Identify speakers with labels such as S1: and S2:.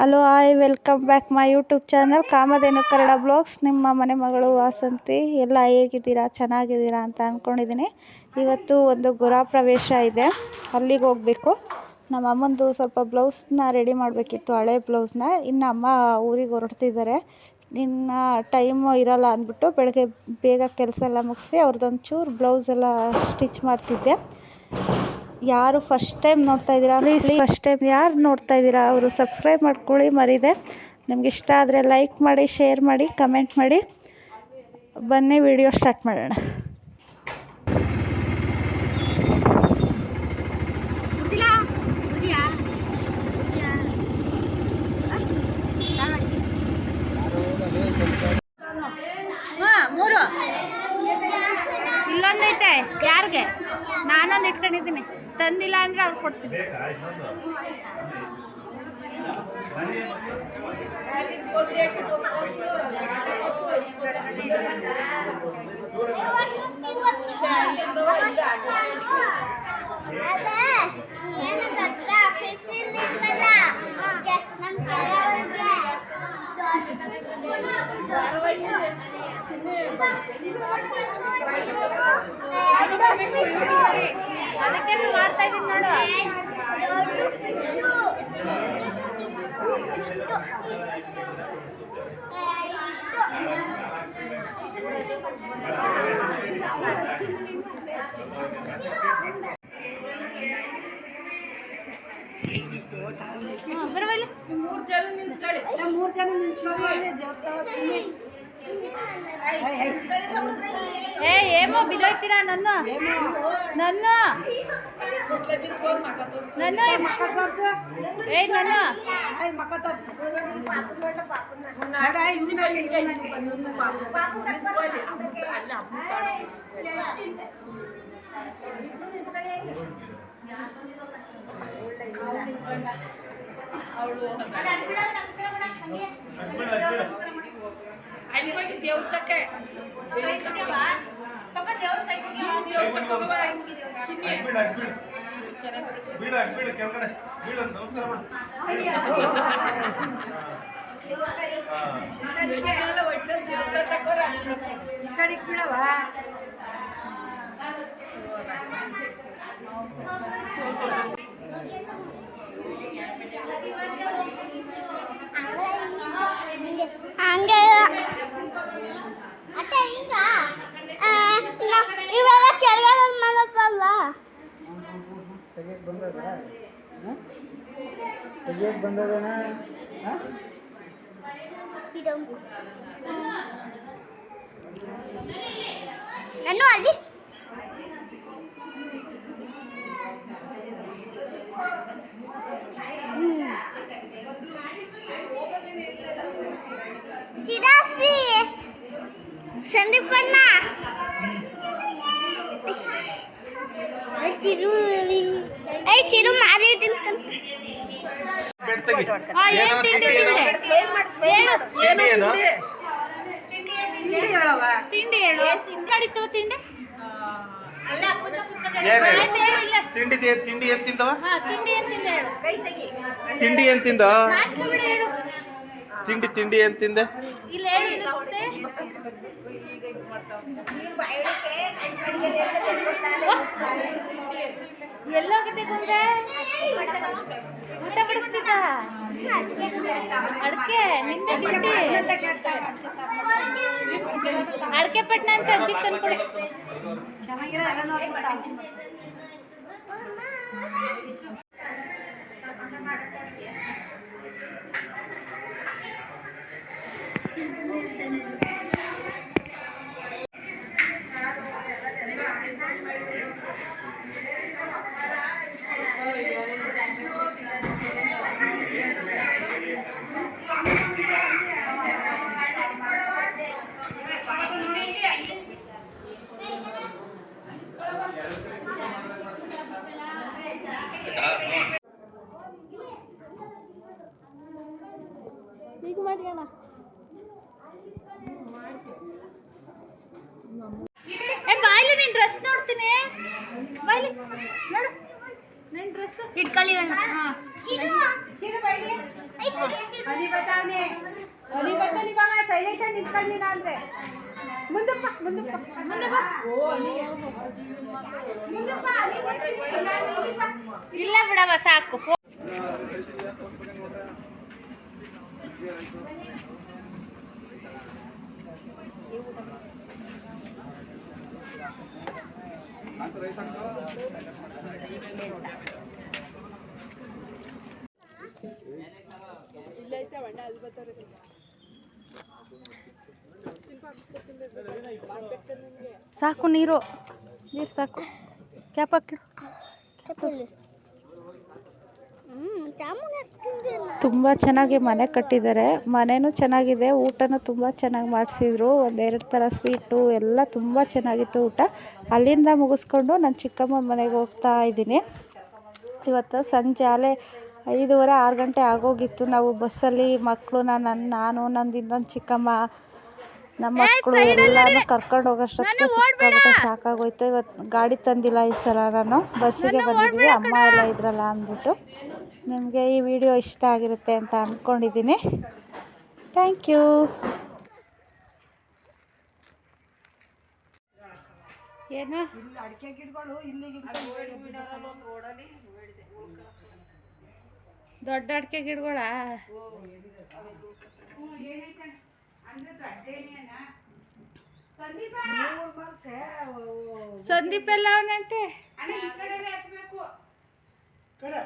S1: Hello hi welcome back my YouTube channel Kamadhenu Kannada blogs. ನಿಮ್ಮ ಮನೆ ಮಗಳು ವಾಸಂತಿ. ಎಲ್ಲ ಹೇಗಿದ್ದೀರಾ, ಚೆನ್ನಾಗಿದ್ದೀರಾ ಅಂತ ಅಂದ್ಕೊಂಡಿದ್ದೀನಿ. ಇವತ್ತು ಒಂದು ಗೃಹ ಪ್ರವೇಶ ಇದೆ, ಅಲ್ಲಿಗೆ ಹೋಗಬೇಕು. ನಮ್ಮ ಅಮ್ಮಂದು ಸ್ವಲ್ಪ ಬ್ಲೌಸ್ನ ರೆಡಿ ಮಾಡಬೇಕಿತ್ತು, ಹಳೆ ಬ್ಲೌಸ್ನ. ಇನ್ನು ಅಮ್ಮ ಊರಿಗೆ ಹೊರಡ್ತಿದ್ದಾರೆ. ಇನ್ನು ಟೈಮು ಇರೋಲ್ಲ ಅಂದ್ಬಿಟ್ಟು ಬೆಳಗ್ಗೆ ಬೇಗ ಕೆಲಸ ಎಲ್ಲ ಮುಗಿಸಿ ಅವ್ರದ್ದೊಂಚೂರು ಬ್ಲೌಸ್ ಎಲ್ಲ ಸ್ಟಿಚ್ ಮಾಡ್ತಿದ್ದೆ. ಯಾರು ಫಸ್ಟ್ ಟೈಮ್ ನೋಡ್ತಾ ಇದ್ದೀರಾ, ಫಸ್ಟ್ ಟೈಮ್ ಯಾರು ನೋಡ್ತಾ ಇದ್ದೀರಾ ಅವರು ಸಬ್ಸ್ಕ್ರೈಬ್ ಮಾಡ್ಕೊಳ್ಳಿ ಮರಿದೆ. ನಿಮ್ಗೆ ಇಷ್ಟ ಆದರೆ ಲೈಕ್ ಮಾಡಿ, ಶೇರ್ ಮಾಡಿ, ಕಮೆಂಟ್ ಮಾಡಿ. ಬನ್ನಿ ವಿಡಿಯೋ ಸ್ಟಾರ್ಟ್ ಮಾಡೋಣ. ಮೂರು ಇಲ್ಲೊಂದೈತೆ, ಯಾರಿಗೆ ನಾನೊಂದು ಇಟ್ಕೊಂಡಿದ್ದೀನಿ. ತಂದಿಲ್ಲ ಅಂದರೆ ಅವ್ರು ಕೊಡ್ತೀನಿ. ಅದಕ್ಕೆ ಮಾಡ್ತಾ ಇದ್ದೀನಿ ನೋಡು.
S2: ಮೂರು ಜನ ನಿಂತ್ಕೊಳ್ಳಿ, ಮೂರು ಜನ
S1: ಏಮೋ ಬಿದ್ದೋಯ್ತೀರಾ ನನ್ನ ನನ್ನ ನನ್ನ ಏಯ್ ನನ್ನ
S2: ಅಲ್ಲಿ ಹೋಗಿ ದೇವ್ರ ತಕ್ಕೆ
S3: ಹಂಗೆ ಇವೆಲ್ಲ ಕೆಳಗಡೆ ಮಾಡಲ್ಲ.
S4: ಬಂದದನ
S3: ನಾನು ಅಲ್ಲಿ ಚಿರಾಸಿ ಸಂದೀಪಣ್ಣ ಚಿರು ಮಾರಿ
S1: ತಿಂಡಿ ಹೇಳು. ಕಡಿತು ತಿಂಡಿ
S4: ತಿಂಡಿ ತಿಂಡಿ ಏನ್ ತಿಂದವ?
S1: ತಿಂಡಿ ಏನ್ ತಿಂದೆ ಹೇಳು.
S4: ತಿಂಡಿ ಏನ್ ತಿಂದ?
S1: ನಾಚ್ಕೊಬಿಡಿ ಹೇಳು.
S4: ತಿಂಡಿ ತಿಂಡಿ ಏನ್ ತಿಂದೆ?
S1: ಇಲ್ಲಿ ಹೇಳಿ. ಎಲ್ಲೋಗಿದೆ ಗೊಂಬೆ? ಊಟ ಬಡಿಸ್ತಿದ್ದ ಅಡ್ಕೆ ನಿಂದೆ ತಿಂಡಿ. ಅಡ್ಕೆ ಪಟ್ನ ಅಂತ ಅಜ್ಜಿಗೆ ತಂದ್ಕೊಡಿ.
S3: ಈಗ ಮಾಡ್ಯಾನ
S1: ಬಾಯ್ಲಿ ನಿನ್ ಡ್ರೆಸ್ ನೋಡ್ತೀನಿ. ಬಾಯ್ಲಿ ನೋಡು ನಿನ್ ಡ್ರೆಸ್
S3: ಇಟ್ಕೊಳ್ಳಿ.
S1: ಹಾ
S3: ಚಿರು ಚಿರು ಬಾಯ್ಲಿ.
S2: ಹನಿ ಬತ್ತಾವನೆ ಹನಿ ಬತ್ತಾನೆ ಇವಾಗ ಸೈಲೆಂಟ್ ಆಗಿ ನಿಂತ್ಕೊಳ್ಳಿಲ್ಲ ಅಂದ್ರೆ ಮುಂದಪ್ಪ
S3: ಇಲ್ಲ ಬಿಡವ ಸಾಕು.
S1: ಸಾಕು ನೀರು ಸಾಕು. ಕ್ಯಾಪ್ ಹಾಕಿಡು. ತುಂಬ ಚೆನ್ನಾಗಿ ಮನೆ ಕಟ್ಟಿದ್ದಾರೆ. ಮನೆಯೂ ಚೆನ್ನಾಗಿದೆ, ಊಟನೂ ತುಂಬ ಚೆನ್ನಾಗಿ ಮಾಡಿಸಿದ್ರು. ಒಂದೆರಡು ಥರ ಸ್ವೀಟು ಎಲ್ಲ ತುಂಬ ಚೆನ್ನಾಗಿತ್ತು ಊಟ. ಅಲ್ಲಿಂದ ಮುಗಿಸ್ಕೊಂಡು ನಾನು ಚಿಕ್ಕಮ್ಮ ಮನೆಗೆ ಹೋಗ್ತಾ ಇದ್ದೀನಿ. ಇವತ್ತು ಸಂಜೆ 5:30 6 ಗಂಟೆ ಆಗೋಗಿತ್ತು. ನಾವು ಬಸ್ಸಲ್ಲಿ ಮಕ್ಕಳು ನಾನು ನಂದು ಇನ್ನೊಂದು ಚಿಕ್ಕಮ್ಮ ನಮ್ಮ ಮಕ್ಕಳು ಎಲ್ಲನೂ ಕರ್ಕೊಂಡು ಹೋಗೋಷ್ಟೊತ್ತಿಗೆ ಸಿಕ್ಕಾಬಿಟ್ಟೆ ಸಾಕಾಗೋಯ್ತು. ಇವತ್ತು ಗಾಡಿ ತಂದಿಲ್ಲ ಈ ಸಲ, ನಾನು ಬಸ್ಸಿಗೆ ಬಂದಿದ್ವಿ. ಅಮ್ಮ ಎಲ್ಲ ಇದ್ರಲ್ಲ ಅಂದ್ಬಿಟ್ಟು. ನಿಮಗೆ ಈ ವಿಡಿಯೋ ಇಷ್ಟ ಆಗಿರುತ್ತೆ ಅಂತ ಅಂದ್ಕೊಂಡಿದ್ದೀನಿ. Thank you. ಏನು
S2: ಅಡಿಕೆ ಗಿಡಗಳು ಇಲ್ಲಿಗೆ
S1: ದೊಡ್ಡ ಅಡಿಕೆ ಗಿಡಗಳ ಸಂದೀಪ್ ಎಲ್ಲ ಅವನಂತೆ
S2: ಕಡೆ